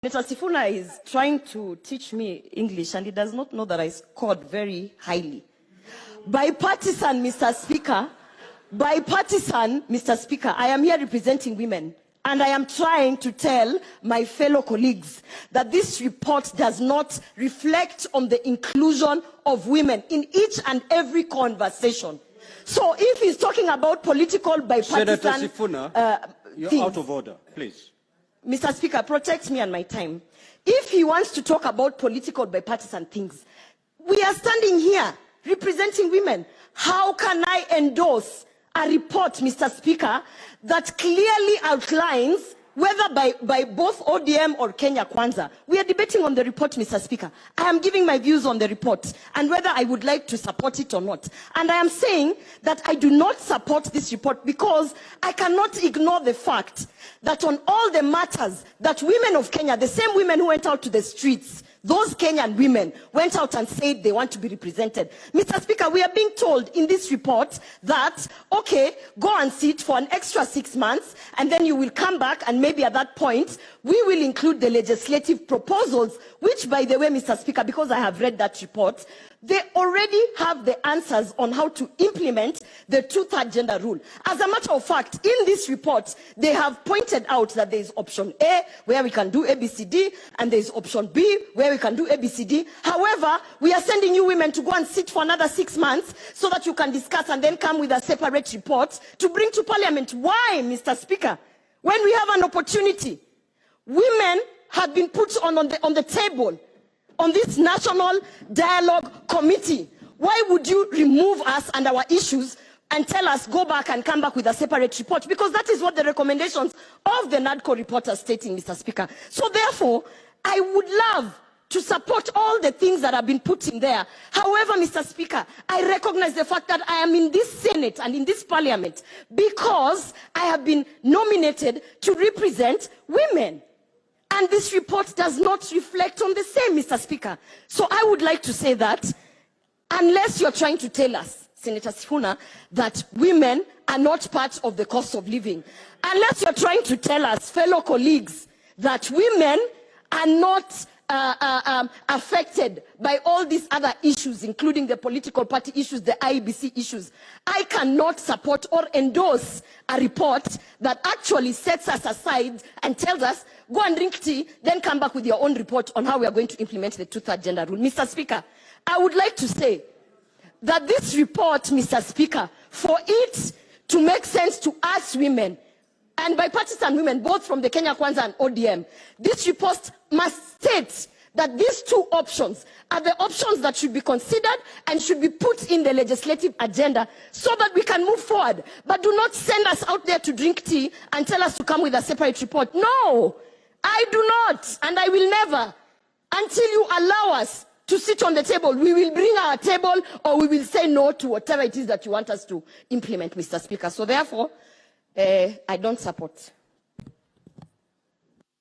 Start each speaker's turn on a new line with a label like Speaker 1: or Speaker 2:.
Speaker 1: Mr. Sifuna is trying to teach me English and he does not know that I scored very highly. Bipartisan, Mr. Speaker. Bipartisan, Mr. Speaker. I am here representing women. And I am trying to tell my fellow colleagues that this report does not reflect on the inclusion of women in each and every conversation. So if he's talking about political bipartisan...
Speaker 2: Senator Sifuna, you're out of order, please.
Speaker 1: Mr. Speaker, protect me and my time. If he wants to talk about political bipartisan things, we are standing here representing women. How can I endorse a report, Mr. Speaker, that clearly outlines whether by both ODM or Kenya Kwanza? We are debating on the report, Mr. Speaker. I am giving my views on the report and whether I would like to support it or not. And I am saying that I do not support this report because I cannot ignore the fact that on all the matters that women of Kenya, the same women who went out to the streets, those Kenyan women went out and said they want to be represented. Mr. Speaker, we are being told in this report that, okay, go and sit for an extra 6 months, and then you will come back, and maybe at that point, we will include the legislative proposals, which, by the way, Mr. Speaker, because I have read that report, they already have the answers on how to implement the two-third gender rule. As a matter of fact, in this report, they have pointed out that there is option A, where we can do ABCD, and there is option B, where we can do ABCD. However, we are sending you women to go and sit for another 6 months so that you can discuss and then come with a separate report to bring to Parliament. Why, Mr. Speaker? When we have an opportunity, women have been put on the table on this National Dialogue Committee. Why would you remove us and our issues and tell us go back and come back with a separate report? Because that is what the recommendations of the NADCO report are stating, Mr. Speaker. So therefore, I would love to support all the things that have been put in there. However, Mr. Speaker, I recognize the fact that I am in this Senate and in this Parliament because I have been nominated to represent women. And this report does not reflect on the same, Mr. Speaker. So I would like to say that unless you're trying to tell us, Senator Sifuna, that women are not part of the cost of living, unless you're trying to tell us, fellow colleagues, that women are not affected by all these other issues, including the political party issues, the IEBC issues, I cannot support or endorse a report that actually sets us aside and tells us, go and drink tea, then come back with your own report on how we are going to implement the two-third gender rule. Mr. Speaker, I would like to say that this report, Mr. Speaker, for it to make sense to us women, and bipartisan women, both from the Kenya Kwanza and ODM, this report must state that these two options are the options that should be considered and should be put in the legislative agenda so that we can move forward. But do not send us out there to drink tea and tell us to come with a separate report. No, I do not, and I will never. Until you allow us to sit on the table, we will bring our table or we will say no to whatever it is that you want us to implement, Mr. Speaker. So therefore, I don't support.